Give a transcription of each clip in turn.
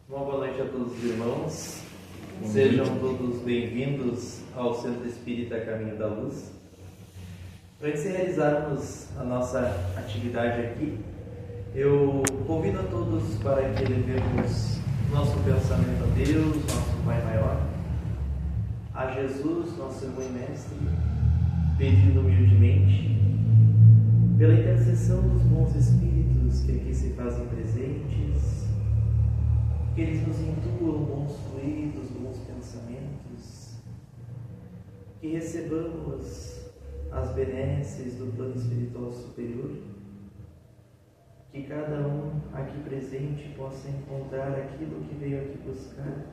Uma boa noite a todos os irmãos. Sejam todos bem-vindos ao Centro Espírita Caminho da Luz. Antes de realizarmos a nossa atividade aqui, eu convido a todos para que levemos nosso pensamento a Deus, nosso Pai Maior, a Jesus, nosso irmão e mestre, pedindo humildemente pela intercessão dos bons espíritos que aqui se fazem presentes, que eles nos intuam bons fluidos, bons pensamentos, que recebamos as benesses do plano espiritual superior, que cada um aqui presente possa encontrar aquilo que veio aqui buscar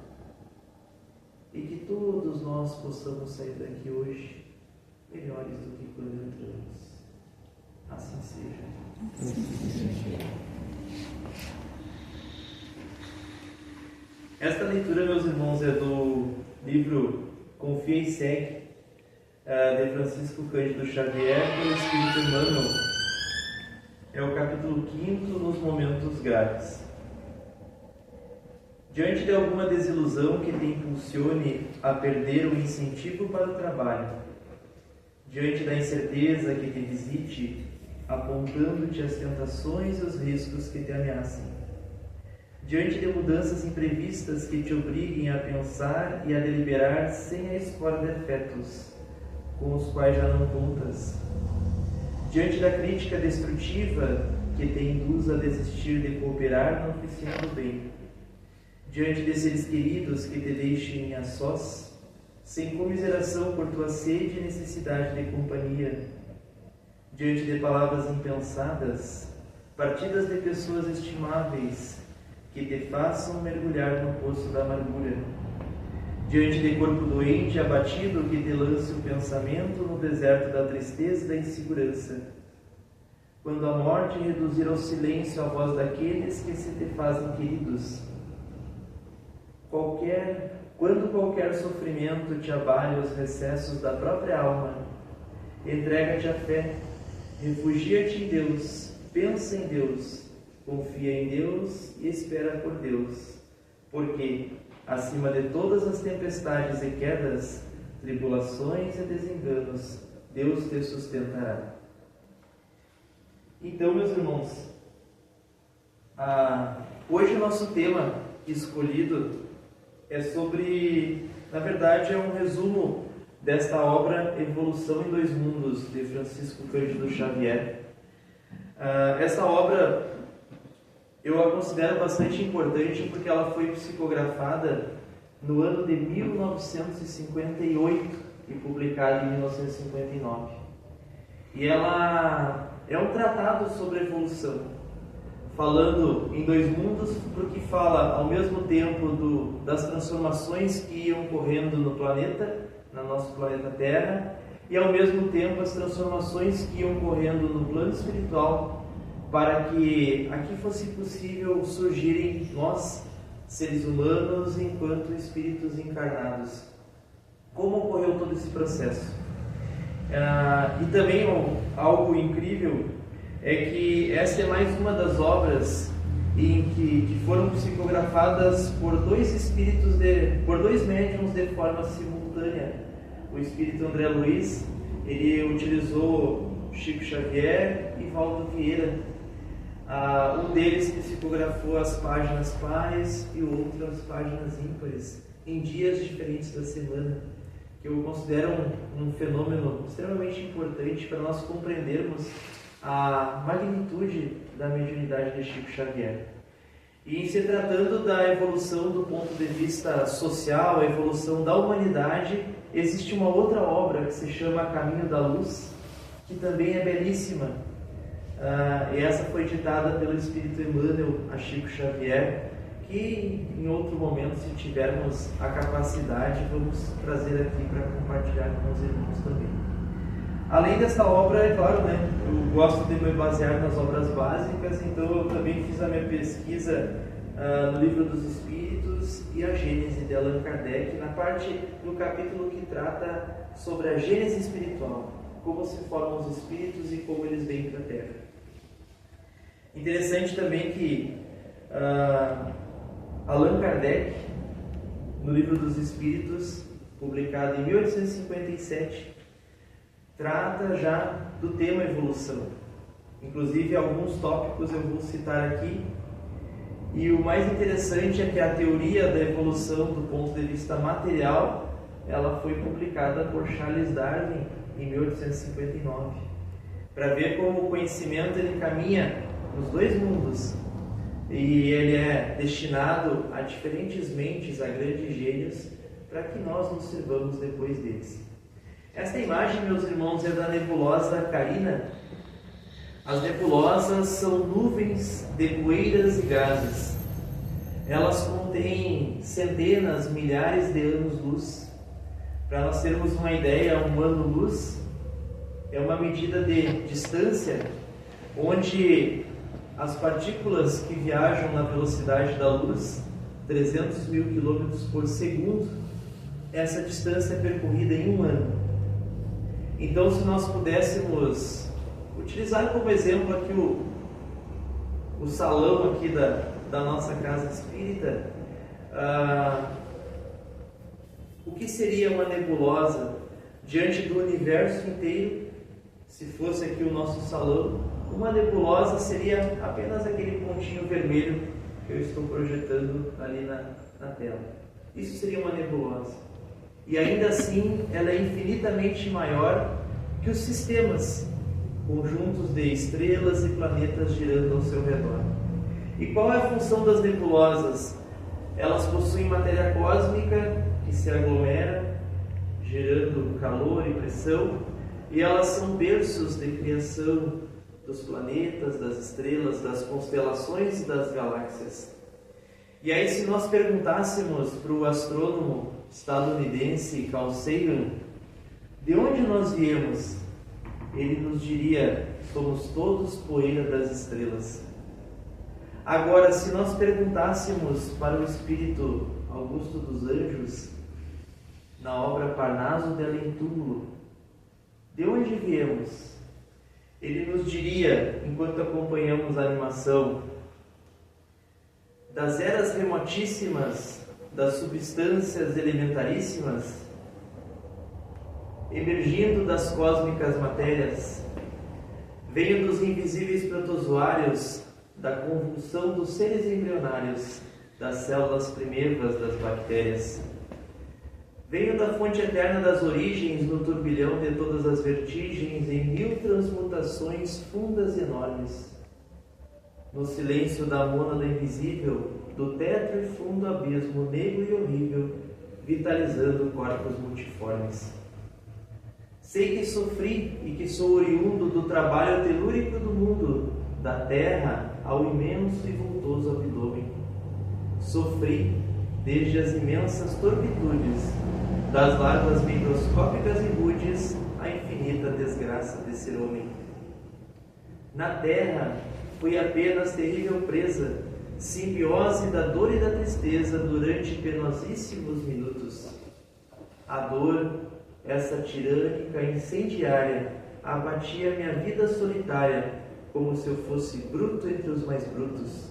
e que todos nós possamos sair daqui hoje melhores do que quando entramos. Assim seja. Esta leitura, meus irmãos, é do livro Confia e Segue, de Francisco Cândido Xavier, pelo Espírito Emmanuel. É o capítulo 5, nos momentos graves. Diante de alguma desilusão que te impulsione a perder o incentivo para o trabalho, diante da incerteza que te visite, apontando-te as tentações e os riscos que te ameacem, diante de mudanças imprevistas que te obriguem a pensar e a deliberar sem a escola de afetos, com os quais já não contas, diante da crítica destrutiva que te induz a desistir de cooperar na oficina do bem, diante de seres queridos que te deixem a sós, sem comiseração por tua sede e necessidade de companhia, diante de palavras impensadas, partidas de pessoas estimáveis, que te façam mergulhar no poço da amargura, diante de corpo doente e abatido que te lance o pensamento no deserto da tristeza e da insegurança, quando a morte reduzir ao silêncio a voz daqueles que se te fazem queridos, quando qualquer sofrimento te abale os recessos da própria alma, entrega-te à fé, refugia-te em Deus, pensa em Deus, confia em Deus e espera por Deus, porque, acima de todas as tempestades e quedas, tribulações e desenganos, Deus te sustentará. Então, meus irmãos, hoje o nosso tema escolhido é sobre, na verdade, é um resumo desta obra Evolução em Dois Mundos, de Francisco Cândido Xavier. Essa obra eu a considero bastante importante porque ela foi psicografada no ano de 1958 e publicada em 1959. E ela é um tratado sobre evolução, falando em dois mundos, porque fala ao mesmo tempo das transformações que iam ocorrendo no planeta, no nosso planeta Terra, e ao mesmo tempo as transformações que iam ocorrendo no plano espiritual, para que aqui fosse possível surgirem nós, seres humanos, enquanto espíritos encarnados. Como ocorreu todo esse processo? E também algo incrível é que essa é mais uma das obras que foram psicografadas por dois médiuns de forma simultânea. O espírito André Luiz, ele utilizou Chico Xavier e Valdo Vieira. Um deles psicografou as páginas pares e o outro as páginas ímpares, em dias diferentes da semana, que eu considero um fenômeno extremamente importante para nós compreendermos a magnitude da mediunidade de Chico Xavier. E em se tratando da evolução do ponto de vista social, a evolução da humanidade, existe uma outra obra que se chama Caminho da Luz, que também é belíssima. E essa foi ditada pelo Espírito Emmanuel a Chico Xavier, que em outro momento, se tivermos a capacidade, vamos trazer aqui para compartilhar com os irmãos também. Além desta obra, é claro, eu gosto de me basear nas obras básicas, então eu também fiz a minha pesquisa no Livro dos Espíritos e a Gênese de Allan Kardec, no capítulo que trata sobre a Gênese espiritual, como se formam os espíritos e como eles vêm para a Terra. Interessante também que Allan Kardec, no Livro dos Espíritos, publicado em 1857, trata já do tema evolução. Inclusive, alguns tópicos eu vou citar aqui. E o mais interessante é que a teoria da evolução do ponto de vista material, ela foi publicada por Charles Darwin em 1859, para ver como o conhecimento ele caminha nos dois mundos e ele é destinado a diferentes mentes, a grandes gênios, para que nós nos sirvamos depois deles. Esta imagem, meus irmãos, é da nebulosa Carina. As nebulosas são nuvens de poeiras e gases. Elas contêm centenas, milhares de anos-luz. Para nós termos uma ideia, um ano-luz é uma medida de distância onde as partículas que viajam na velocidade da luz, 300 mil quilômetros por segundo, essa distância é percorrida em um ano. Então, se nós pudéssemos utilizar como exemplo aqui o salão aqui da nossa casa espírita, o que seria uma nebulosa diante do universo inteiro? Se fosse aqui o nosso salão, uma nebulosa seria apenas aquele pontinho vermelho que eu estou projetando ali na tela. Isso seria uma nebulosa. E ainda assim, ela é infinitamente maior que os sistemas, conjuntos de estrelas e planetas girando ao seu redor. E qual é a função das nebulosas? Elas possuem matéria cósmica que se aglomera, gerando calor e pressão, e elas são berços de criação dos planetas, das estrelas, das constelações e das galáxias. E aí, se nós perguntássemos para o astrônomo estadunidense Carl Sagan de onde nós viemos, ele nos diria: somos todos poeira das estrelas. Agora, se nós perguntássemos para o espírito Augusto dos Anjos, na obra Parnaso del Túmulo, de onde viemos, ele nos diria, enquanto acompanhamos a animação, das eras remotíssimas, das substâncias elementaríssimas, emergindo das cósmicas matérias, venho dos invisíveis protozoários, da convulsão dos seres embrionários, das células primevas das bactérias. Venho da fonte eterna das origens, no turbilhão de todas as vertigens, em mil transmutações fundas e enormes. No silêncio da mônada invisível, do tetro e fundo abismo negro e horrível, vitalizando corpos multiformes. Sei que sofri e que sou oriundo do trabalho telúrico do mundo, da terra ao imenso e vultoso abdômen. Sofri desde as imensas torpitudes, das larvas microscópicas e rudes, a infinita desgraça de ser homem. Na terra fui apenas terrível presa, simbiose da dor e da tristeza durante penosíssimos minutos. A dor, essa tirânica incendiária, abatia minha vida solitária, como se eu fosse bruto entre os mais brutos.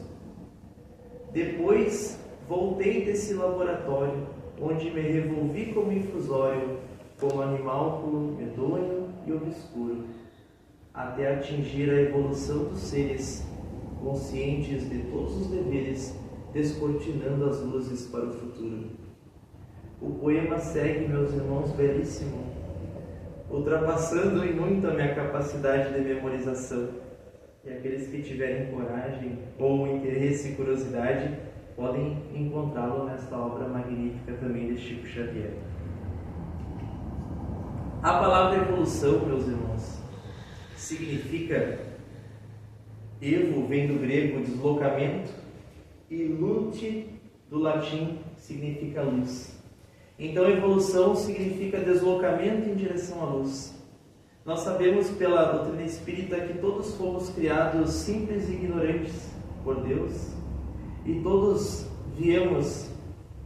Depois voltei desse laboratório, onde me revolvi como infusório, como animálculo medonho e obscuro, até atingir a evolução dos seres, conscientes de todos os deveres, descortinando as luzes para o futuro. O poema segue, meus irmãos, belíssimo, ultrapassando em muito a minha capacidade de memorização. E aqueles que tiverem coragem ou interesse e curiosidade podem encontrá-lo nesta obra magnífica também de Chico Xavier. A palavra evolução, meus irmãos, significa evo, vem do grego deslocamento, e lute, do latim, significa luz. Então, evolução significa deslocamento em direção à luz. Nós sabemos pela doutrina espírita que todos fomos criados simples e ignorantes por Deus, e todos viemos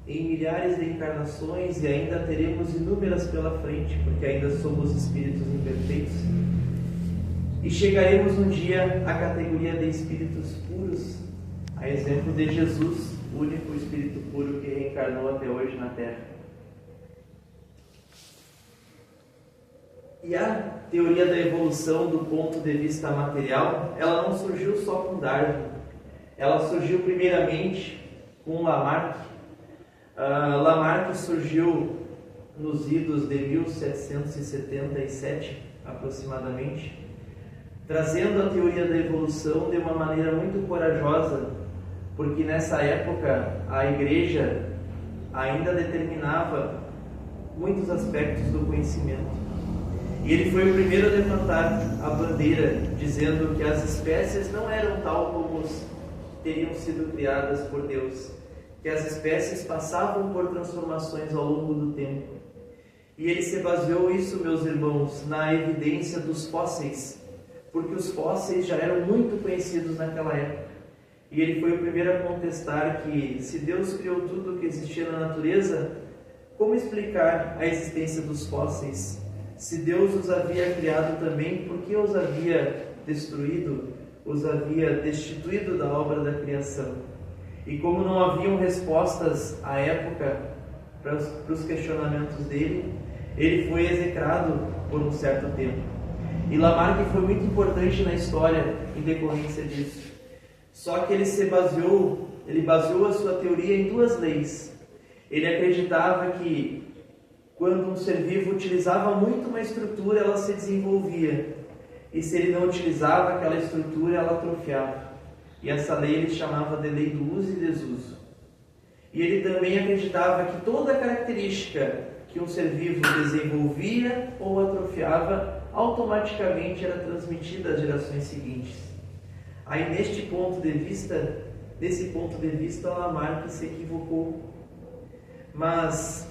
em milhares de encarnações e ainda teremos inúmeras pela frente, porque ainda somos espíritos imperfeitos. E chegaremos um dia à categoria de espíritos puros, a exemplo de Jesus, único Espírito puro que reencarnou até hoje na Terra. E a teoria da evolução do ponto de vista material, ela não surgiu só com Darwin. Ela surgiu primeiramente com Lamarck. Lamarck surgiu nos idos de 1777, aproximadamente, trazendo a teoria da evolução de uma maneira muito corajosa, porque nessa época a Igreja ainda determinava muitos aspectos do conhecimento. E ele foi o primeiro a levantar a bandeira, dizendo que as espécies não eram tal como teriam sido criadas por Deus, que as espécies passavam por transformações ao longo do tempo. E ele se baseou isso, meus irmãos, na evidência dos fósseis, porque os fósseis já eram muito conhecidos naquela época. E ele foi o primeiro a contestar que, se Deus criou tudo o que existia na natureza, como explicar a existência dos fósseis? Se Deus os havia criado também, por que os havia destruído, os havia destituído da obra da criação? E como não haviam respostas à época para os questionamentos dele, ele foi execrado por um certo tempo. E Lamarck foi muito importante na história em decorrência disso. Só que ele baseou a sua teoria em duas leis. Ele acreditava que quando um ser vivo utilizava muito uma estrutura, ela se desenvolvia. E se ele não utilizava aquela estrutura, ela atrofiava. E essa lei ele chamava de lei do uso e desuso. E ele também acreditava que toda característica que um ser vivo desenvolvia ou atrofiava, automaticamente era transmitida às gerações seguintes. Aí nesse ponto de vista, Lamarck se equivocou. Mas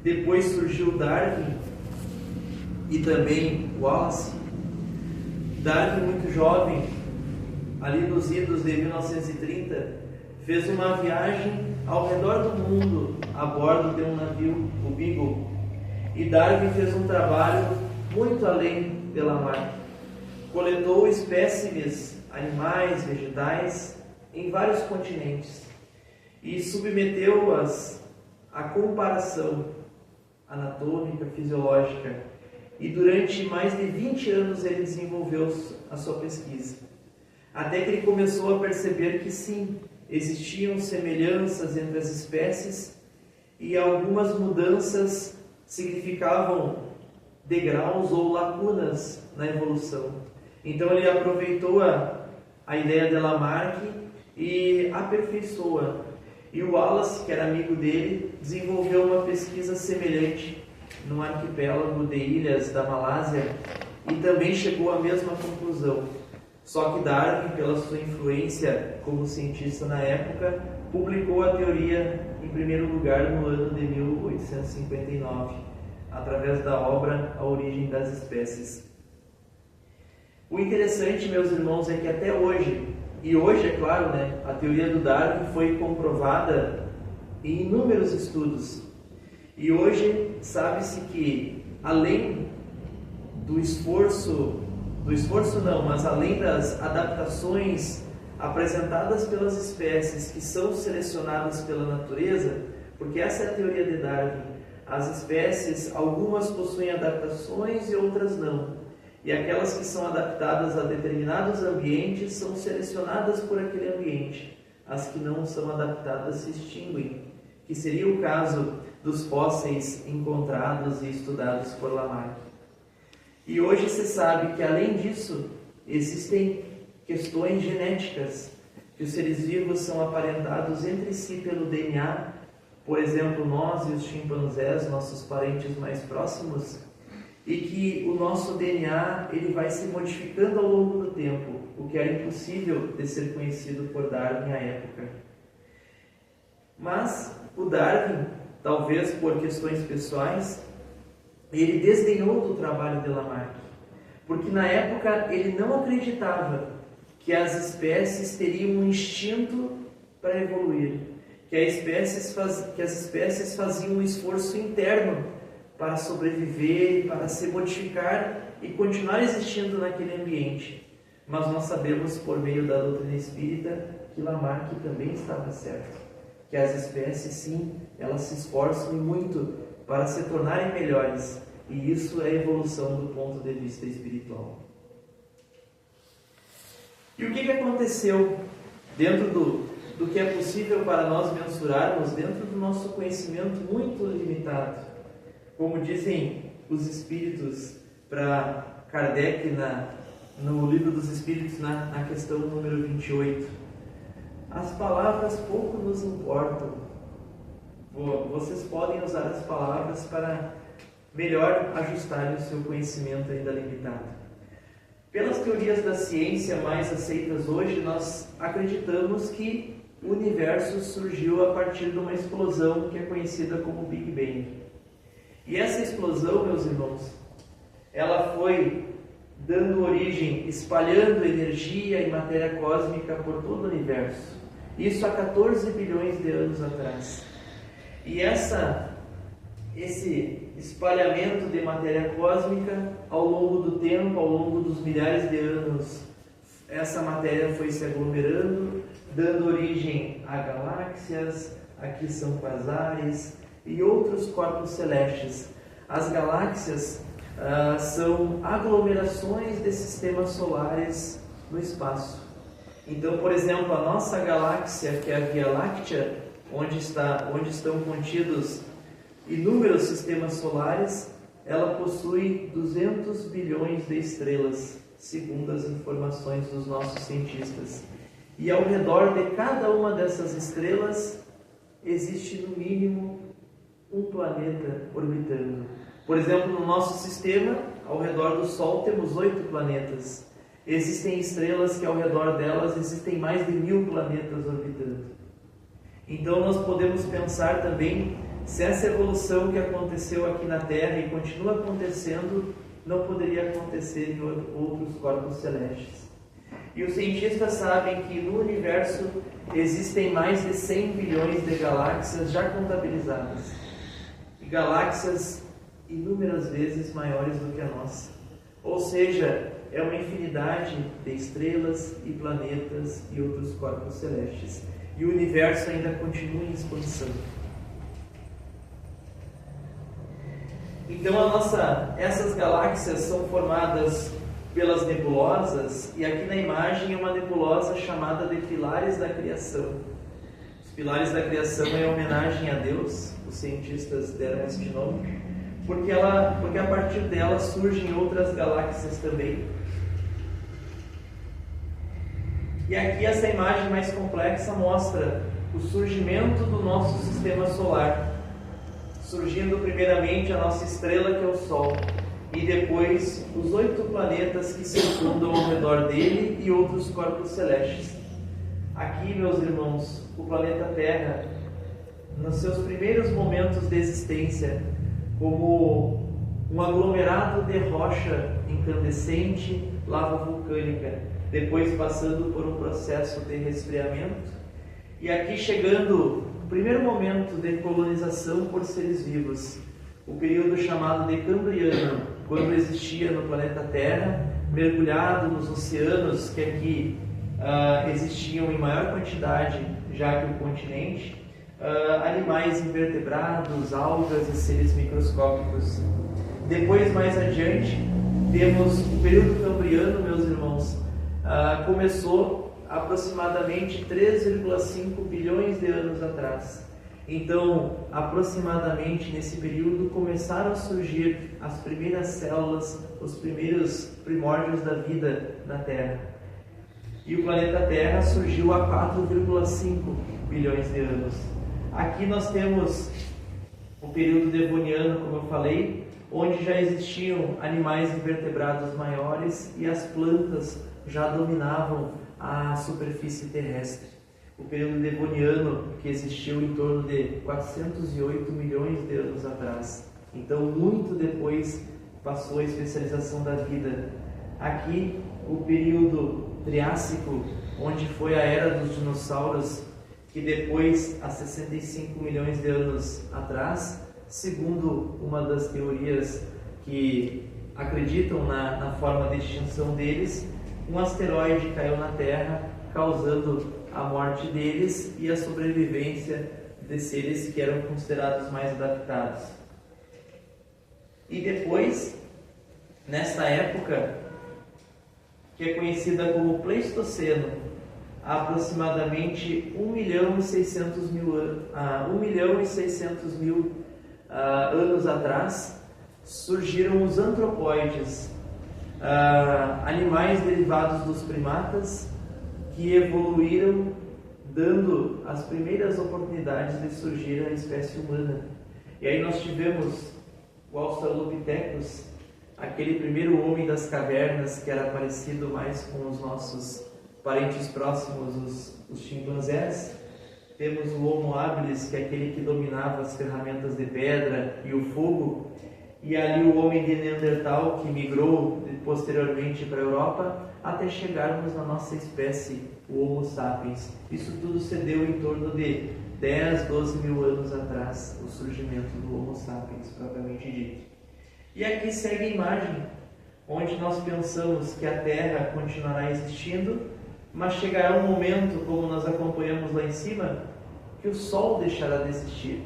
depois surgiu Darwin e também Wallace. Darwin, muito jovem, ali nos idos de 1930, fez uma viagem ao redor do mundo a bordo de um navio, o Beagle. E Darwin fez um trabalho muito além de Lamarck. Coletou espécimes, animais, vegetais, em vários continentes e submeteu-as à comparação anatômica, fisiológica. E durante mais de 20 anos ele desenvolveu a sua pesquisa. Até que ele começou a perceber que sim, existiam semelhanças entre as espécies e algumas mudanças significavam degraus ou lacunas na evolução. Então ele aproveitou a ideia de Lamarck e aperfeiçoou-a. E o Wallace, que era amigo dele, desenvolveu uma pesquisa semelhante no arquipélago de ilhas da Malásia e também chegou à mesma conclusão. Só que Darwin, pela sua influência como cientista na época, publicou a teoria em primeiro lugar no ano de 1859, através da obra A Origem das Espécies. O interessante, meus irmãos, é que até hoje, e hoje é claro, a teoria do Darwin foi comprovada em inúmeros estudos. E hoje sabe-se que, além do esforço não, mas além das adaptações apresentadas pelas espécies que são selecionadas pela natureza, porque essa é a teoria de Darwin, as espécies, algumas possuem adaptações e outras não. E aquelas que são adaptadas a determinados ambientes são selecionadas por aquele ambiente. As que não são adaptadas se extinguem, que seria o caso dos fósseis encontrados e estudados por Lamarck. E hoje se sabe que, além disso, existem questões genéticas, que os seres vivos são aparentados entre si pelo DNA. Por exemplo, nós e os chimpanzés, nossos parentes mais próximos, e que o nosso DNA ele vai se modificando ao longo do tempo, o que era impossível de ser conhecido por Darwin à época. Mas o Darwin, talvez por questões pessoais, ele desdenhou do trabalho de Lamarck, porque na época ele não acreditava que as espécies teriam um instinto para evoluir, que as espécies faziam um esforço interno para sobreviver, para se modificar e continuar existindo naquele ambiente. Mas nós sabemos, por meio da doutrina espírita, que Lamarck também estava certo. que as espécies, sim, elas se esforçam muito para se tornarem melhores, e isso é evolução do ponto de vista espiritual. E o que aconteceu dentro do que é possível para nós mensurarmos, dentro do nosso conhecimento muito limitado? Como dizem os Espíritos para Kardec no Livro dos Espíritos, na questão número 28, as palavras pouco nos importam. Vocês podem usar as palavras para melhor ajustarem o seu conhecimento ainda limitado. Pelas teorias da ciência mais aceitas hoje, nós acreditamos que o universo surgiu a partir de uma explosão que é conhecida como Big Bang. E essa explosão, meus irmãos, ela foi dando origem, espalhando energia e matéria cósmica por todo o universo. Isso há 14 bilhões de anos atrás. E esse espalhamento de matéria cósmica, ao longo do tempo, ao longo dos milhares de anos, essa matéria foi se aglomerando, dando origem a galáxias, aqui são quasares e outros corpos celestes. As galáxias são aglomerações de sistemas solares no espaço. Então, por exemplo, a nossa galáxia, que é a Via Láctea, onde estão contidos inúmeros sistemas solares, ela possui 200 bilhões de estrelas, segundo as informações dos nossos cientistas. E ao redor de cada uma dessas estrelas existe no mínimo um planeta orbitando. Por exemplo, no nosso sistema, ao redor do Sol, temos 8 planetas. Existem estrelas que ao redor delas existem mais de 1000 planetas orbitando. Então nós podemos pensar também se essa evolução que aconteceu aqui na Terra e continua acontecendo, não poderia acontecer em outros corpos celestes. E os cientistas sabem que no universo existem mais de 100 bilhões de galáxias já contabilizadas. E galáxias inúmeras vezes maiores do que a nossa. Ou seja, é uma infinidade de estrelas e planetas e outros corpos celestes. E o universo ainda continua em expansão. Então essas galáxias são formadas pelas nebulosas, e aqui na imagem é uma nebulosa chamada de Pilares da Criação. Os Pilares da Criação é homenagem a Deus, os cientistas deram este nome, porque a partir dela surgem outras galáxias também. E aqui essa imagem mais complexa mostra o surgimento do nosso sistema solar, surgindo primeiramente a nossa estrela, que é o Sol, e depois os 8 planetas que circundam ao redor dele e outros corpos celestes. Aqui, meus irmãos, o planeta Terra, nos seus primeiros momentos de existência, como um aglomerado de rocha incandescente, lava vulcânica, depois passando por um processo de resfriamento, e aqui chegando o primeiro momento de colonização por seres vivos, o período chamado de Cambriano, quando existia no planeta Terra, mergulhado nos oceanos que aqui existiam em maior quantidade, já que o continente, animais invertebrados, algas e seres microscópicos. Depois, mais adiante, temos o período Cambriano, meus irmãos, começou aproximadamente 3,5 bilhões de anos atrás. Então, aproximadamente nesse período começaram a surgir as primeiras células, os primeiros primórdios da vida na Terra. E o planeta Terra surgiu há 4,5 bilhões de anos. Aqui nós temos o período devoniano, como eu falei, onde já existiam animais invertebrados maiores e as plantas já dominavam a superfície terrestre. O período devoniano, que existiu em torno de 408 milhões de anos atrás. Então, muito depois passou a especialização da vida. Aqui, o período Triássico, onde foi a era dos dinossauros, que depois, há 65 milhões de anos atrás, segundo uma das teorias que acreditam na forma de extinção deles, um asteroide caiu na Terra, causando a morte deles e a sobrevivência de seres que eram considerados mais adaptados. E depois, nesta época, que é conhecida como Pleistoceno, há aproximadamente 1.600.000 anos atrás, surgiram os antropóides, animais derivados dos primatas que evoluíram, dando as primeiras oportunidades de surgir a espécie humana. E aí nós tivemos o Australopithecus, aquele primeiro homem das cavernas que era parecido mais com os nossos parentes próximos, os chimpanzés. Temos o Homo habilis, que é aquele que dominava as ferramentas de pedra e o fogo. E ali o homem de Neandertal, que migrou posteriormente para a Europa, até chegarmos na nossa espécie, o Homo sapiens. Isso tudo se deu em torno de 10, 12 mil anos atrás, o surgimento do Homo sapiens, propriamente dito. E aqui segue a imagem, onde nós pensamos que a Terra continuará existindo, mas chegará um momento, como nós acompanhamos lá em cima, que o Sol deixará de existir.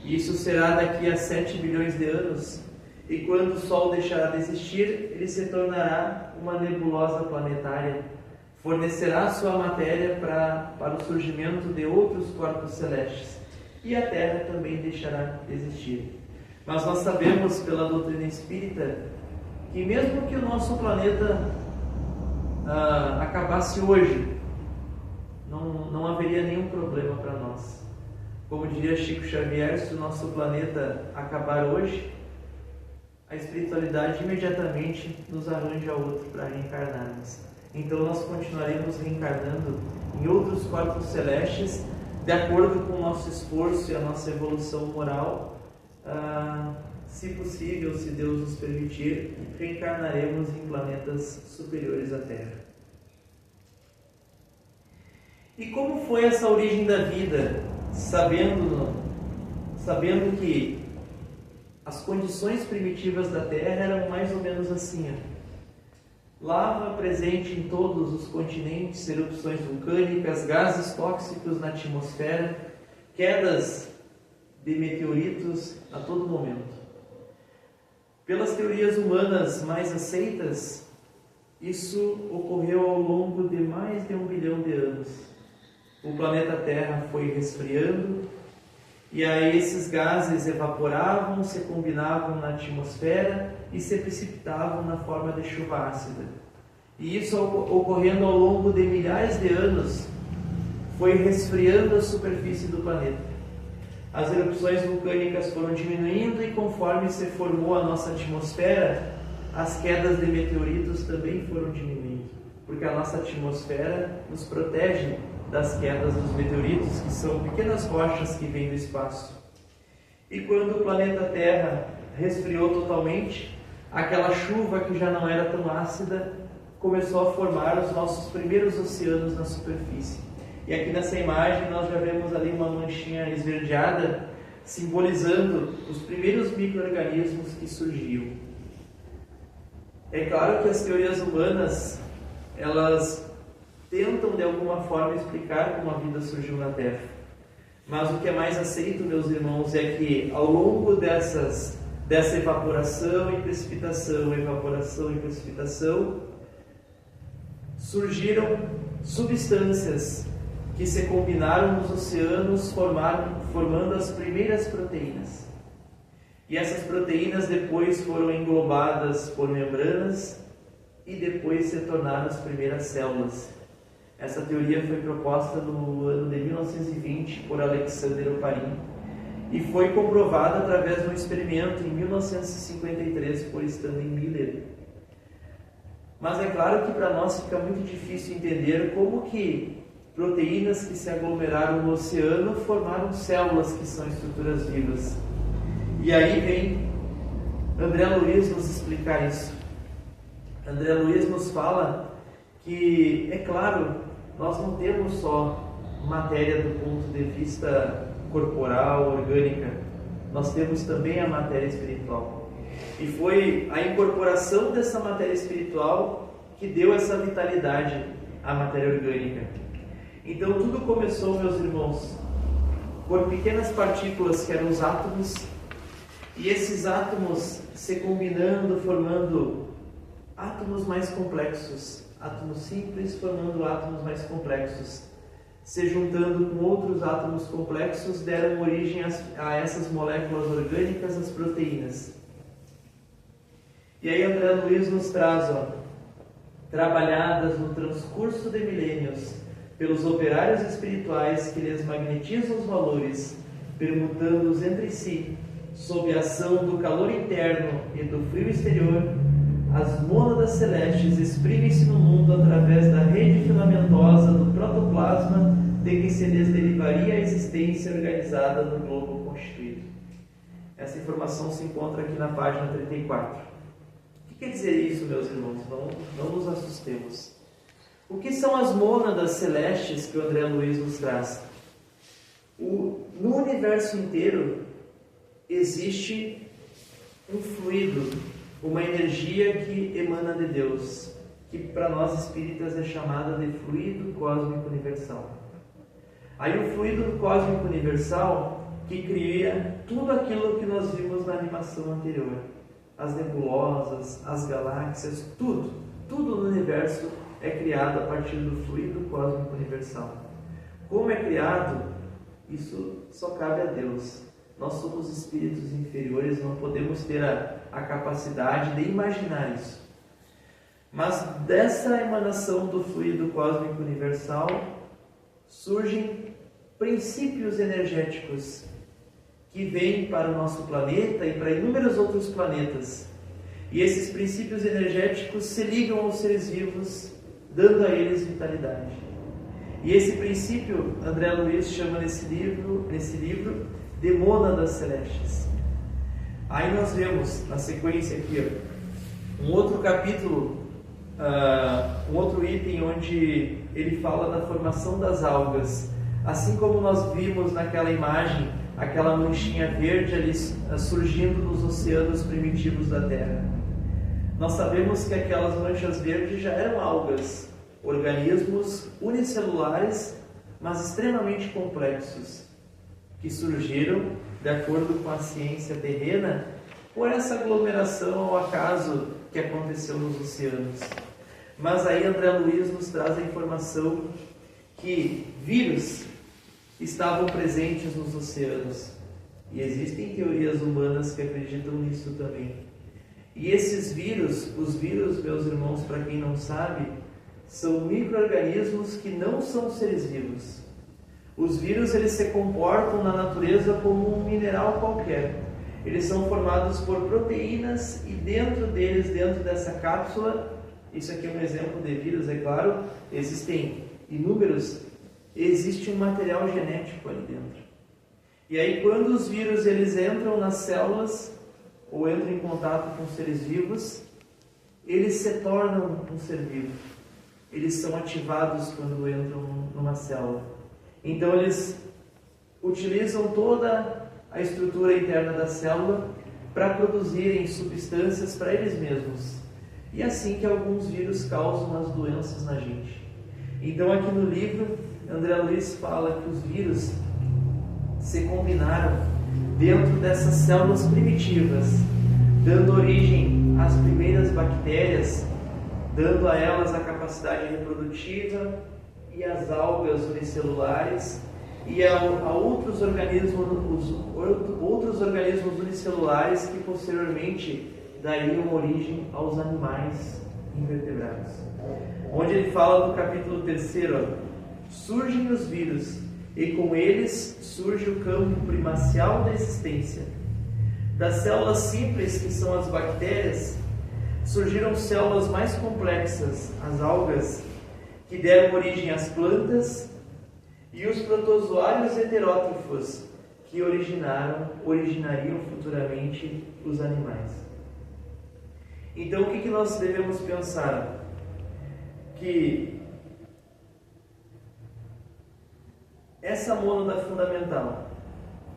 E isso será daqui a 7 bilhões de anos. E quando o Sol deixará de existir, ele se tornará uma nebulosa planetária. Fornecerá sua matéria para o surgimento de outros corpos celestes. E a Terra também deixará de existir. Mas nós sabemos pela doutrina espírita que mesmo que o nosso planeta acabasse hoje, não haveria nenhum problema para nós. Como diria Chico Xavier, se o nosso planeta acabar hoje, a espiritualidade imediatamente nos arranja outro para reencarnarmos. Então nós continuaremos reencarnando em outros corpos celestes, de acordo com o nosso esforço e a nossa evolução moral. Se possível, se Deus nos permitir, reencarnaremos em planetas superiores à Terra. E como foi essa origem da vida, sabendo que as condições primitivas da Terra eram mais ou menos assim: lava presente em todos os continentes, erupções vulcânicas, gases tóxicos na atmosfera, quedas de meteoritos a todo momento. Pelas teorias humanas mais aceitas, isso ocorreu ao longo de mais de 1 bilhão de anos. O planeta Terra foi resfriando, e aí esses gases evaporavam, se combinavam na atmosfera e se precipitavam na forma de chuva ácida. E isso ocorrendo ao longo de milhares de anos, foi resfriando a superfície do planeta. As erupções vulcânicas foram diminuindo e conforme se formou a nossa atmosfera, as quedas de meteoritos também foram diminuindo, porque a nossa atmosfera nos protege das quedas dos meteoritos, que são pequenas rochas que vêm do espaço. E quando o planeta Terra resfriou totalmente, aquela chuva que já não era tão ácida começou a formar os nossos primeiros oceanos na superfície. E aqui nessa imagem nós já vemos ali uma manchinha esverdeada, simbolizando os primeiros micro-organismos que surgiam. É claro que as teorias humanas, elas tentam de alguma forma explicar como a vida surgiu na Terra. Mas o que é mais aceito, meus irmãos, é que ao longo dessa evaporação e precipitação, surgiram substâncias que se combinaram nos oceanos, formando as primeiras proteínas. E essas proteínas depois foram englobadas por membranas e depois se tornaram as primeiras células. Essa teoria foi proposta no ano de 1920 por Alexander Oparin e foi comprovada através de um experimento em 1953 por Stanley Miller. Mas é claro que para nós fica muito difícil entender como que proteínas que se aglomeraram no oceano formaram células que são estruturas vivas. E aí vem André Luiz nos explicar isso. André Luiz nos fala que, é claro, nós não temos só matéria do ponto de vista corporal, orgânica, nós temos também a matéria espiritual. E foi a incorporação dessa matéria espiritual que deu essa vitalidade à matéria orgânica. Então tudo começou, meus irmãos, por pequenas partículas que eram os átomos, e esses átomos se combinando, formando átomos mais complexos, átomos simples formando átomos mais complexos, se juntando com outros átomos complexos, deram origem a essas moléculas orgânicas, as proteínas. E aí André Luiz nos traz, trabalhadas no transcurso de milênios pelos operários espirituais que lhes magnetizam os valores, permutando-os entre si, sob a ação do calor interno e do frio exterior, as mônadas celestes exprimem-se no mundo através da rede filamentosa do protoplasma de que se lhes derivaria a existência organizada no globo constituído. Essa informação se encontra aqui na página 34. O que quer dizer isso, meus irmãos? Não nos assustemos. O que são as mônadas celestes que o André Luiz nos traz? No universo inteiro existe um fluido, uma energia que emana de Deus, que para nós espíritas é chamada de fluido cósmico universal. Aí o fluido cósmico universal que cria tudo aquilo que nós vimos na animação anterior, as nebulosas, as galáxias, tudo no universo é criado a partir do fluido cósmico universal. Como é criado? Isso só cabe a Deus. Nós somos espíritos inferiores, não podemos ter a capacidade de imaginar isso. Mas dessa emanação do fluido cósmico universal surgem princípios energéticos que vêm para o nosso planeta e para inúmeros outros planetas. E esses princípios energéticos se ligam aos seres vivos, dando a eles vitalidade. E esse princípio, André Luiz chama nesse livro de mônadas celestes. Aí nós vemos na sequência aqui um outro capítulo, um outro item onde ele fala da formação das algas. Assim como nós vimos naquela imagem, aquela manchinha verde ali surgindo nos oceanos primitivos da Terra. Nós sabemos que aquelas manchas verdes já eram algas, organismos unicelulares, mas extremamente complexos, que surgiram, de acordo com a ciência terrena, por essa aglomeração ao acaso que aconteceu nos oceanos. Mas aí André Luiz nos traz a informação que vírus estavam presentes nos oceanos. E existem teorias humanas que acreditam nisso também. E esses vírus, os vírus, meus irmãos, para quem não sabe, são micro-organismos que não são seres vivos. Os vírus, eles se comportam na natureza como um mineral qualquer. Eles são formados por proteínas e dentro deles, dentro dessa cápsula, isso aqui é um exemplo de vírus, é claro, existem inúmeros, existe um material genético ali dentro. E aí quando os vírus eles entram nas células ou entram em contato com seres vivos, eles se tornam um ser vivo. Eles são ativados quando entram numa célula. Então eles utilizam toda a estrutura interna da célula para produzirem substâncias para eles mesmos. E é assim que alguns vírus causam as doenças na gente. Então aqui no livro, André Luiz fala que os vírus se combinaram dentro dessas células primitivas, dando origem às primeiras bactérias, dando a elas a capacidade reprodutiva e as algas unicelulares e a outros organismos unicelulares que posteriormente dariam origem aos animais invertebrados. Onde ele fala no capítulo 3, surgem os vírus e com eles surge o campo primacial da existência. Das células simples, que são as bactérias, surgiram células mais complexas, as algas, que deram origem às plantas, e os protozoários heterótrofos, que originariam futuramente os animais. Então o que nós devemos pensar? Que essa mônada fundamental,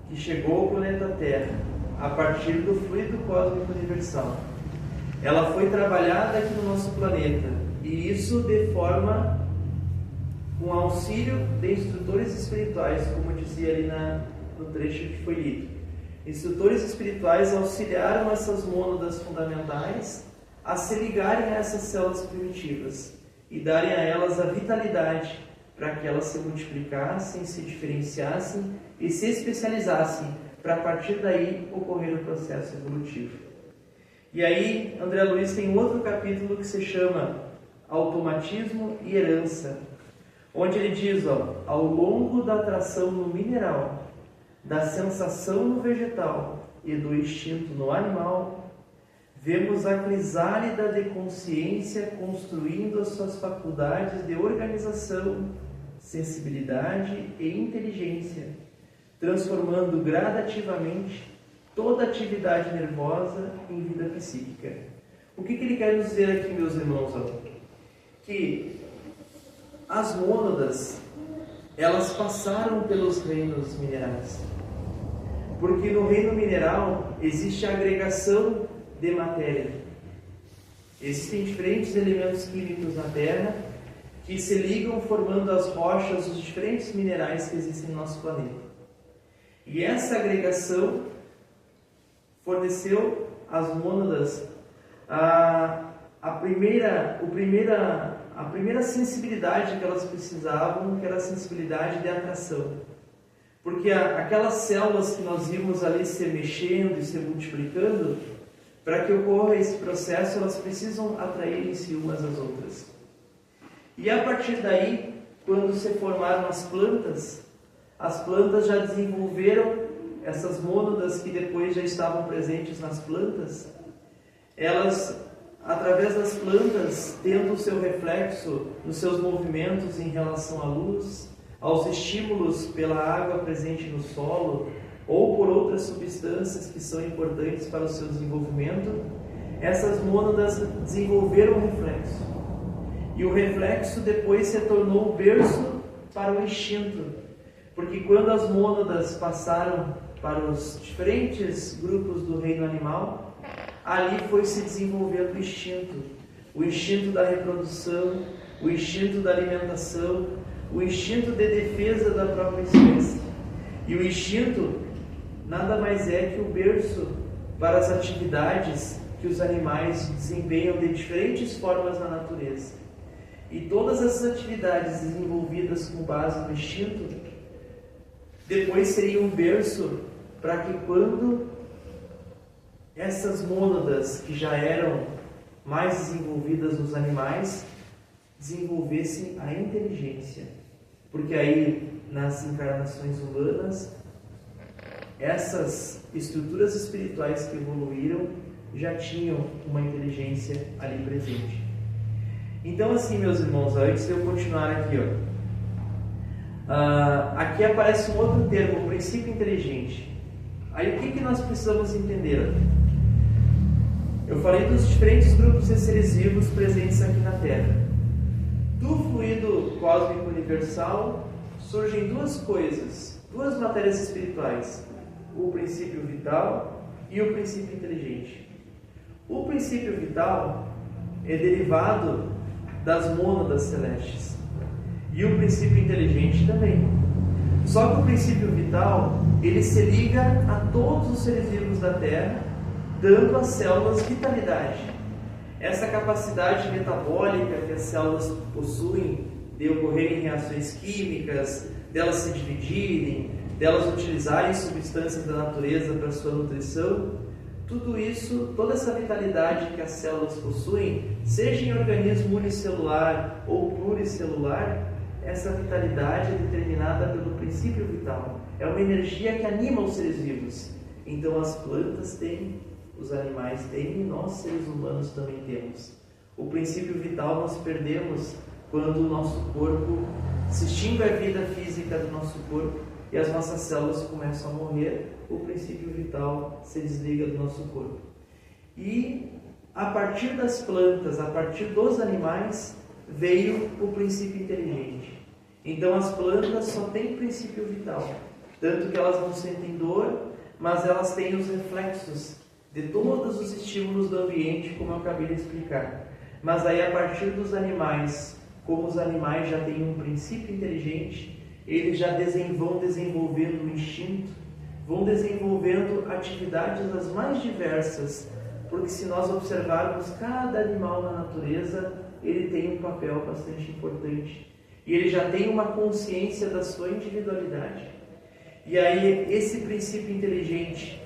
que chegou ao planeta Terra a partir do fluido cósmico universal, ela foi trabalhada aqui no nosso planeta, e isso de forma com auxílio de instrutores espirituais, como dizia ali no trecho que foi lido. Instrutores espirituais auxiliaram essas mônadas fundamentais a se ligarem a essas células primitivas e darem a elas a vitalidade para que elas se multiplicassem, se diferenciassem e se especializassem, para a partir daí ocorrer o processo evolutivo. E aí, André Luiz tem outro capítulo que se chama Automatismo e Herança, onde ele diz, ao longo da atração no mineral, da sensação no vegetal e do instinto no animal, vemos a crisálida de consciência construindo as suas faculdades de organização, sensibilidade e inteligência, transformando gradativamente toda atividade nervosa em vida psíquica. O que ele quer nos dizer aqui, meus irmãos? Que as mônadas, elas passaram pelos reinos minerais. Porque no reino mineral existe a agregação de matéria. Existem diferentes elementos químicos na Terra que se ligam formando as rochas, os diferentes minerais que existem no nosso planeta. E essa agregação forneceu às mônadas a primeira sensibilidade que elas precisavam, que era a sensibilidade de atração. Porque aquelas células que nós vimos ali se mexendo e se multiplicando, para que ocorra esse processo, elas precisam atrair-se umas às outras. E a partir daí, quando se formaram as plantas já desenvolveram essas mônadas que depois já estavam presentes nas plantas. Elas, através das plantas, tendo o seu reflexo nos seus movimentos em relação à luz, aos estímulos pela água presente no solo ou por outras substâncias que são importantes para o seu desenvolvimento, essas mônadas desenvolveram o reflexo. E o reflexo depois se tornou o berço para o instinto, porque quando as mônadas passaram para os diferentes grupos do reino animal, ali foi se desenvolvendo o instinto da reprodução, o instinto da alimentação, o instinto de defesa da própria espécie. E o instinto nada mais é que o berço para as atividades que os animais desempenham de diferentes formas na natureza. E todas essas atividades desenvolvidas com base no instinto, depois seriam um berço para que quando essas mônadas que já eram mais desenvolvidas nos animais, desenvolvessem a inteligência. Porque aí, nas encarnações humanas, essas estruturas espirituais que evoluíram já tinham uma inteligência ali presente. Então, assim, meus irmãos, antes de eu continuar aqui, aqui aparece um outro termo, o princípio inteligente. Aí, o que nós precisamos entender? Eu falei dos diferentes grupos de seres vivos presentes aqui na Terra. Do fluido cósmico universal surgem duas coisas, duas matérias espirituais: o princípio vital e o princípio inteligente. O princípio vital é derivado das mônadas celestes e o princípio inteligente também. Só que o princípio vital, ele se liga a todos os seres vivos da Terra, dando às células vitalidade. Essa capacidade metabólica que as células possuem de ocorrerem reações químicas, delas se dividirem, delas utilizarem substâncias da natureza para sua nutrição, tudo isso, toda essa vitalidade que as células possuem, seja em organismo unicelular ou pluricelular, essa vitalidade é determinada pelo princípio vital. É uma energia que anima os seres vivos. Então as plantas têm, os animais têm e nós, seres humanos, também temos. O princípio vital nós perdemos quando o nosso corpo se extingue a vida física do nosso corpo e as nossas células começam a morrer, o princípio vital se desliga do nosso corpo. E a partir das plantas, a partir dos animais, veio o princípio inteligente. Então as plantas só têm princípio vital, tanto que elas não sentem dor, mas elas têm os reflexos de todos os estímulos do ambiente, como eu acabei de explicar. Mas aí, a partir dos animais como os animais já têm um princípio inteligente, eles já vão desenvolvendo o instinto, vão desenvolvendo atividades as mais diversas, porque se nós observarmos cada animal na natureza, ele tem um papel bastante importante e ele já tem uma consciência da sua individualidade. E aí esse princípio inteligente,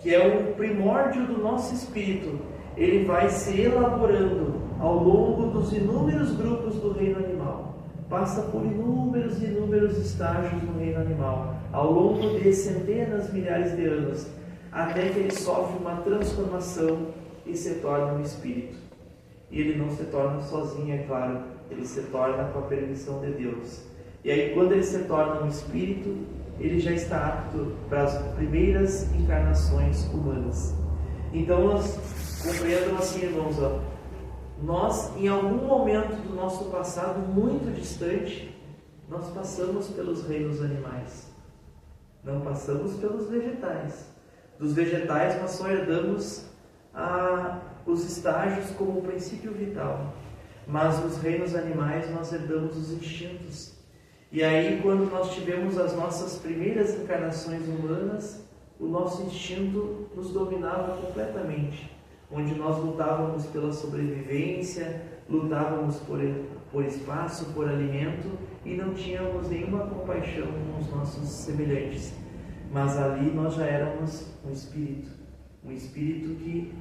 que é o primórdio do nosso espírito, ele vai se elaborando ao longo dos inúmeros grupos do reino animal. Passa por inúmeros estágios no reino animal, ao longo de centenas, milhares de anos, até que ele sofre uma transformação e se torna um espírito. E ele não se torna sozinho, é claro, ele se torna com a permissão de Deus. E aí, quando ele se torna um espírito, ele já está apto para as primeiras encarnações humanas. Então, nós compreendam assim, irmãos, nós, em algum momento do nosso passado muito distante, nós passamos pelos reinos animais. Não passamos pelos vegetais. Dos vegetais, nós só herdamos os estágios como princípio vital. Mas nos reinos animais, nós herdamos os instintos. E aí, quando nós tivemos as nossas primeiras encarnações humanas, o nosso instinto nos dominava completamente. Onde nós lutávamos pela sobrevivência, lutávamos por espaço, por alimento, e não tínhamos nenhuma compaixão com os nossos semelhantes. Mas ali nós já éramos um espírito que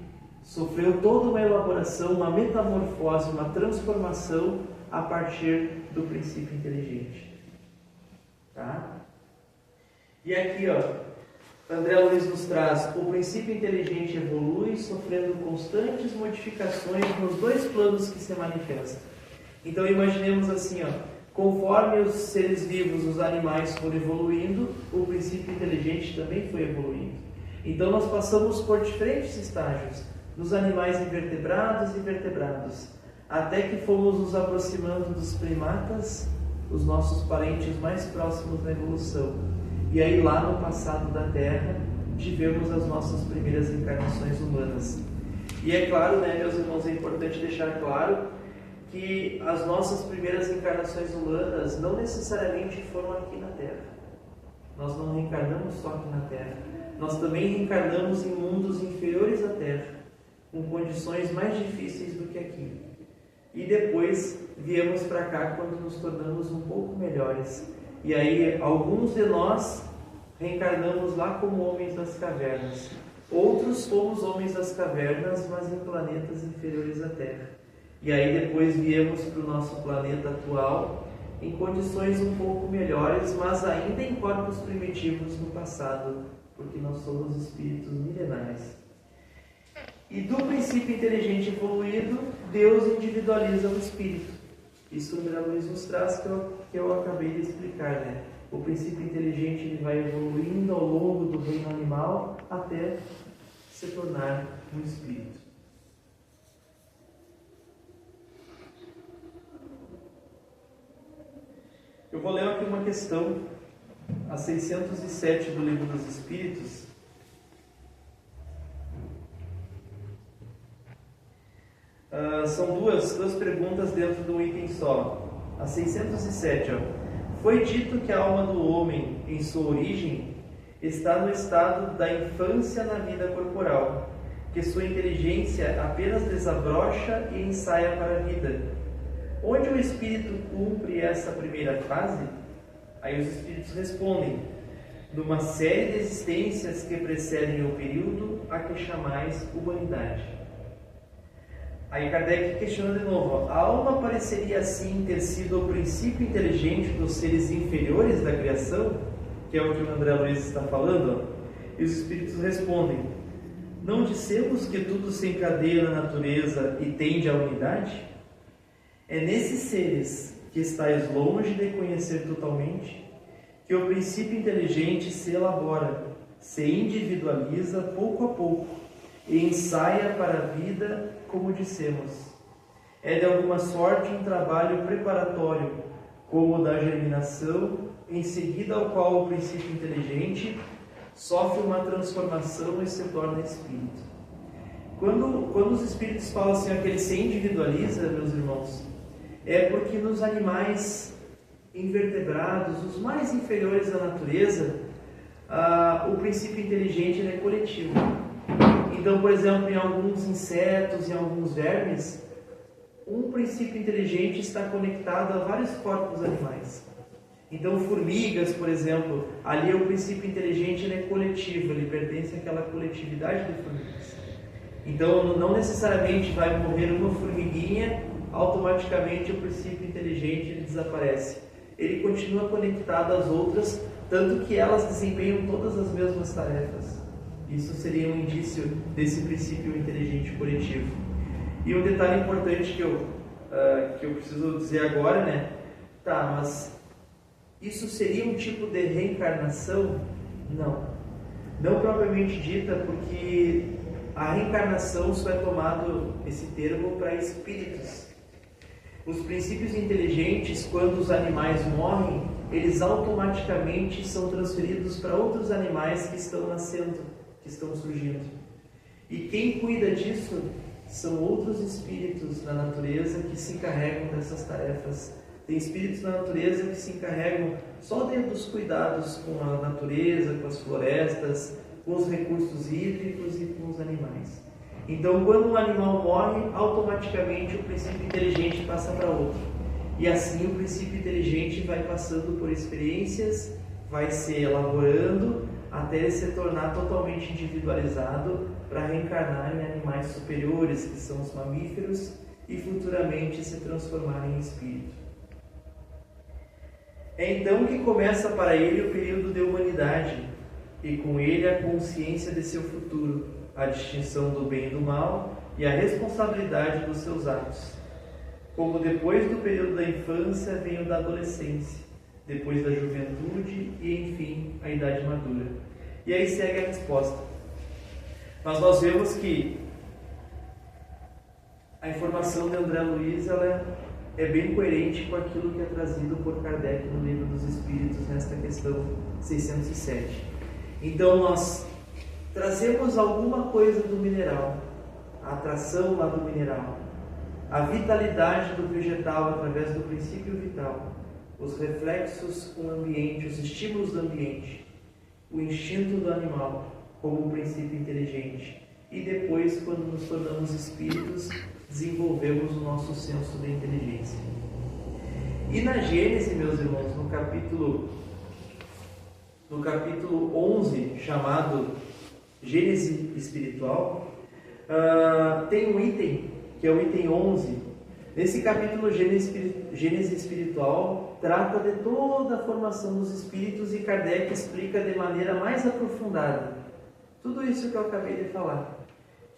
sofreu toda uma elaboração, uma metamorfose, uma transformação a partir do princípio inteligente. Tá? E aqui, André Luiz nos traz: o princípio inteligente evolui, sofrendo constantes modificações nos dois planos que se manifestam. Então imaginemos assim, conforme os seres vivos, os animais foram evoluindo, o princípio inteligente também foi evoluindo. Então nós passamos por diferentes estágios, nos animais invertebrados e vertebrados, até que fomos nos aproximando dos primatas, os nossos parentes mais próximos na evolução. E aí lá no passado da Terra, tivemos as nossas primeiras encarnações humanas. E é claro, meus irmãos, é importante deixar claro que as nossas primeiras encarnações humanas não necessariamente foram aqui na Terra. Nós não reencarnamos só aqui na Terra. Nós também reencarnamos em mundos inferiores à Terra, com condições mais difíceis do que aqui. E depois viemos para cá quando nos tornamos um pouco melhores. E aí alguns de nós reencarnamos lá como homens das cavernas. Outros fomos homens das cavernas, mas em planetas inferiores à Terra. E aí depois viemos para o nosso planeta atual em condições um pouco melhores, mas ainda em corpos primitivos no passado, porque nós somos espíritos milenares. E do princípio inteligente evoluído, Deus individualiza o espírito. Isso o André Luiz nos traz, que eu acabei de explicar, O princípio inteligente ele vai evoluindo ao longo do reino animal até se tornar um espírito. Eu vou ler aqui uma questão, a 607 do Livro dos Espíritos. São duas perguntas dentro de um item só. A 607, Foi dito que a alma do homem, em sua origem, está no estado da infância na vida corporal, que sua inteligência apenas desabrocha e ensaia para a vida. Onde o espírito cumpre essa primeira fase? Aí os espíritos respondem: numa série de existências que precedem o período a que chamais humanidade. Aí Kardec questiona de novo: a alma pareceria assim ter sido o princípio inteligente dos seres inferiores da criação, que é o que o André Luiz está falando? E os espíritos respondem: não dissemos que tudo se encadeia na natureza e tende à unidade? É nesses seres que estáis longe de conhecer totalmente que o princípio inteligente se elabora, se individualiza pouco a pouco e ensaia para a vida, como dissemos. É de alguma sorte um trabalho preparatório, como o da germinação, em seguida ao qual o princípio inteligente sofre uma transformação e se torna espírito. Quando os espíritos falam assim, que ele se individualiza, meus irmãos, é porque nos animais invertebrados, os mais inferiores da natureza, o princípio inteligente é coletivo. Então, por exemplo, em alguns insetos, em alguns vermes, um princípio inteligente está conectado a vários corpos animais. Então, formigas, por exemplo, ali o princípio inteligente é coletivo, ele pertence àquela coletividade de formigas. Então, não necessariamente vai morrer uma formiguinha, automaticamente o princípio inteligente ele desaparece. Ele continua conectado às outras, tanto que elas desempenham todas as mesmas tarefas. Isso seria um indício desse princípio inteligente coletivo. E um detalhe importante que eu preciso dizer agora, né? Tá, mas isso seria um tipo de reencarnação? Não. Não propriamente dita, porque a reencarnação só é tomado esse termo para espíritos. Os princípios inteligentes, quando os animais morrem, eles automaticamente são transferidos para outros animais que estão nascendo, que estão surgindo. E quem cuida disso são outros espíritos na natureza que se encarregam dessas tarefas. Tem espíritos na natureza que se encarregam só dentro dos cuidados com a natureza, com as florestas, com os recursos hídricos e com os animais. Então, quando um animal morre, automaticamente o princípio inteligente passa para outro. E assim o princípio inteligente vai passando por experiências, vai se elaborando, até ele se tornar totalmente individualizado para reencarnar em animais superiores, que são os mamíferos, e futuramente se transformar em espírito. É então que começa para ele o período de humanidade, e com ele a consciência de seu futuro, a distinção do bem e do mal e a responsabilidade dos seus atos. Como depois do período da infância vem o da adolescência, depois da juventude e, enfim, a idade madura. E aí segue a resposta. Mas nós vemos que a informação de André Luiz ela é bem coerente com aquilo que é trazido por Kardec no Livro dos Espíritos, nesta questão 607. Então nós trazemos alguma coisa do mineral, a atração lá do mineral, a vitalidade do vegetal através do princípio vital, os reflexos com o ambiente, os estímulos do ambiente, o instinto do animal como um princípio inteligente. E depois, quando nos tornamos espíritos, desenvolvemos o nosso senso de inteligência. E na Gênese, meus irmãos, no capítulo 11, chamado Gênese Espiritual, tem um item, que é o item 11. Nesse capítulo, Gênese Espiritual trata de toda a formação dos espíritos e Kardec explica de maneira mais aprofundada tudo isso que eu acabei de falar,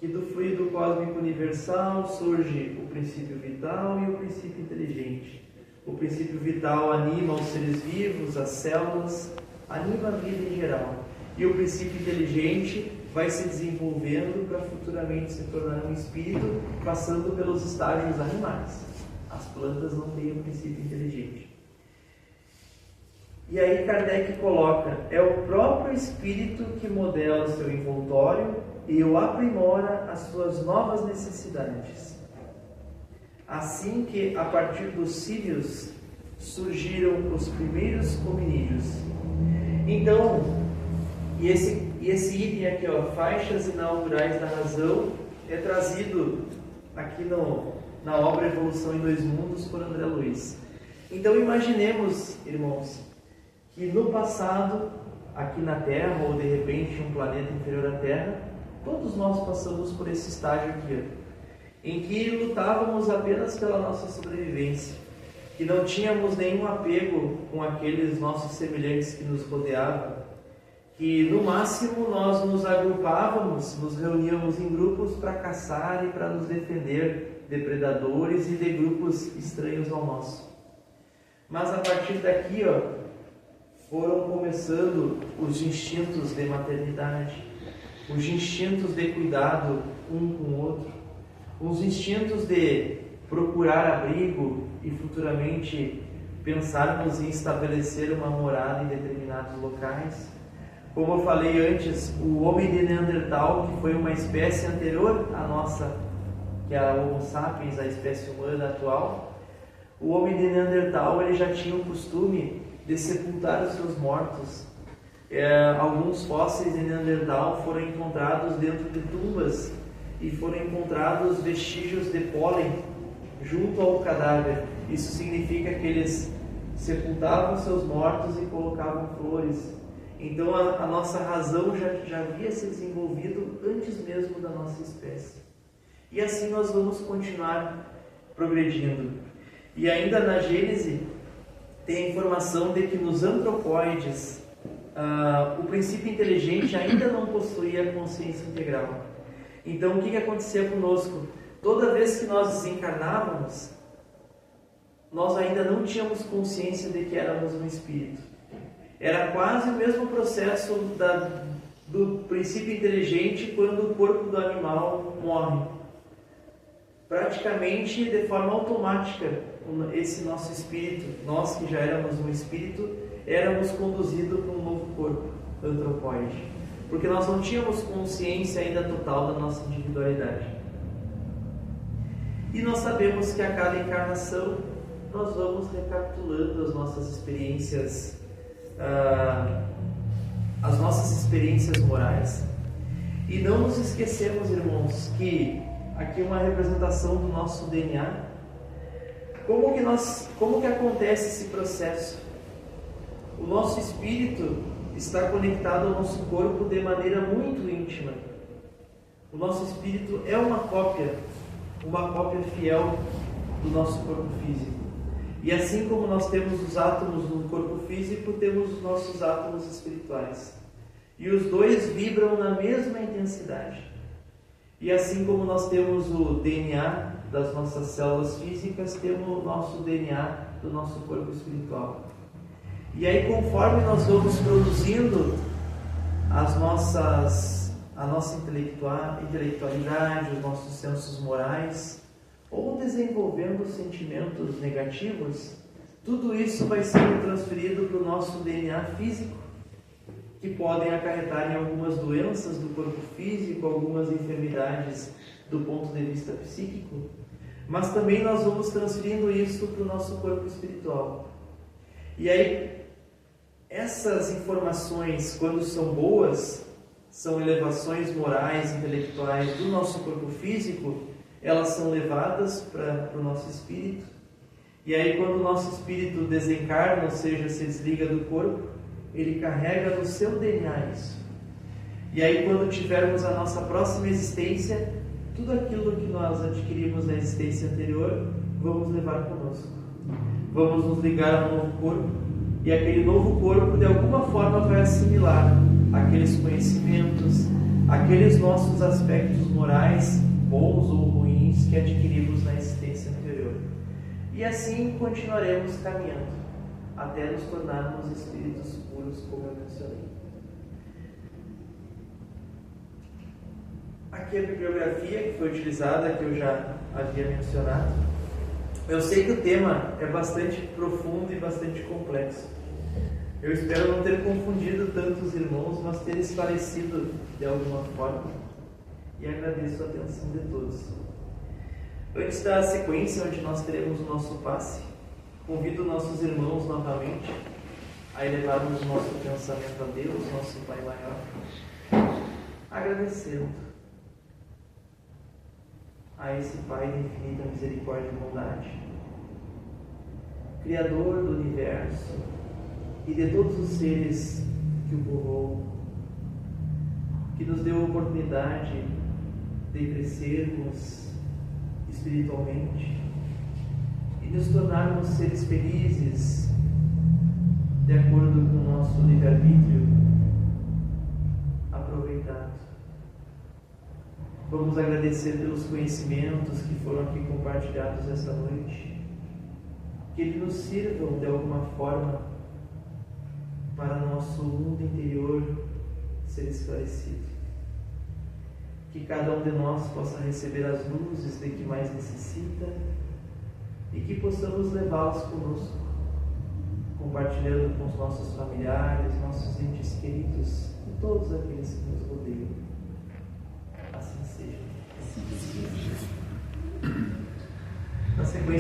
que do fluido cósmico universal surge o princípio vital e o princípio inteligente. O princípio vital anima os seres vivos, as células, anima a vida em geral. E o princípio inteligente vai se desenvolvendo para futuramente se tornar um espírito, passando pelos estágios animais. As plantas não têm o princípio inteligente. E aí Kardec coloca, é o próprio espírito que modela o seu envoltório e o aprimora às suas novas necessidades. Assim que, a partir dos cílios, surgiram os primeiros hominídeos. Então, e esse item aqui, ó, faixas inaugurais da razão, é trazido aqui na obra Evolução em Dois Mundos por André Luiz. Então imaginemos, irmãos, que no passado, aqui na Terra, ou de repente um planeta inferior à Terra, todos nós passamos por esse estágio aqui, em que lutávamos apenas pela nossa sobrevivência, que não tínhamos nenhum apego com aqueles nossos semelhantes que nos rodeavam, que no máximo nós nos agrupávamos, nos reuníamos em grupos para caçar e para nos defender de predadores e de grupos estranhos ao nosso. Mas a partir daqui, foram começando os instintos de maternidade, os instintos de cuidado um com o outro, os instintos de procurar abrigo e futuramente pensarmos em estabelecer uma morada em determinados locais. Como eu falei antes, o homem de Neandertal, que foi uma espécie anterior à nossa, que é a Homo sapiens, a espécie humana atual, O homem de Neandertal ele já tinha o costume de sepultar os seus mortos. Alguns fósseis de Neandertal foram encontrados dentro de tumbas e foram encontrados vestígios de pólen junto ao cadáver. Isso significa que eles sepultavam seus mortos e colocavam flores. Então a nossa razão já havia se desenvolvido antes mesmo da nossa espécie. E assim nós vamos continuar progredindo. E ainda na Gênese tem a informação de que nos antropóides o princípio inteligente ainda não possuía consciência integral. Então o que acontecia conosco? Toda vez que nós desencarnávamos, nós ainda não tínhamos consciência de que éramos um espírito. Era quase o mesmo processo do princípio inteligente quando o corpo do animal morre. Praticamente de forma automática, esse nosso espírito, nós que já éramos um espírito, éramos conduzidos para um novo corpo antropóide, porque nós não tínhamos consciência ainda total da nossa individualidade. E nós sabemos que a cada encarnação nós vamos recapitulando as nossas experiências, morais, e não nos esquecemos, irmãos, que aqui uma representação do nosso DNA. Como que acontece esse processo? O nosso espírito está conectado ao nosso corpo de maneira muito íntima. O nosso espírito é uma cópia fiel do nosso corpo físico. E assim como nós temos os átomos no corpo físico, temos os nossos átomos espirituais. E os dois vibram na mesma intensidade. E assim como nós temos o DNA das nossas células físicas, temos o nosso DNA do nosso corpo espiritual. E aí, conforme nós vamos produzindo a nossa intelectualidade, os nossos sensos morais, ou desenvolvendo sentimentos negativos, tudo isso vai sendo transferido para o nosso DNA físico, que podem acarretar em algumas doenças do corpo físico, algumas enfermidades do ponto de vista psíquico, mas também nós vamos transferindo isso para o nosso corpo espiritual. E aí, essas informações, quando são boas, são elevações morais, intelectuais do nosso corpo físico, elas são levadas para o nosso espírito. E aí, quando o nosso espírito desencarna, ou seja, se desliga do corpo, ele carrega no seu DNA isso. E aí, quando tivermos a nossa próxima existência, tudo aquilo que nós adquirimos na existência anterior, vamos levar conosco. Vamos nos ligar a um novo corpo, e aquele novo corpo, de alguma forma, vai assimilar aqueles conhecimentos, aqueles nossos aspectos morais, bons ou ruins, que adquirimos na existência anterior. E assim continuaremos caminhando, até nos tornarmos espíritos puros, como eu mencionei. Aqui a bibliografia que foi utilizada, que eu já havia mencionado. Eu sei que o tema é bastante profundo e bastante complexo. Eu espero não ter confundido tantos irmãos, mas ter esclarecido de alguma forma. E agradeço a atenção de todos. Antes da sequência, onde nós teremos o nosso passe, convido nossos irmãos novamente a elevarmos o nosso pensamento a Deus, nosso Pai maior, agradecendo a esse Pai de infinita misericórdia e bondade, Criador do universo e de todos os seres que o povoam, que nos deu a oportunidade de crescermos espiritualmente e nos tornarmos seres felizes de acordo com o nosso livre-arbítrio aproveitado. Vamos agradecer pelos conhecimentos que foram aqui compartilhados esta noite, que eles nos sirvam de alguma forma para nosso mundo interior ser esclarecido. Que cada um de nós possa receber as luzes de que mais necessita e que possamos levá-las conosco, compartilhando com os nossos familiares, nossos entes queridos e todos aqueles que nos rodeiam. Assim seja. Na sequência,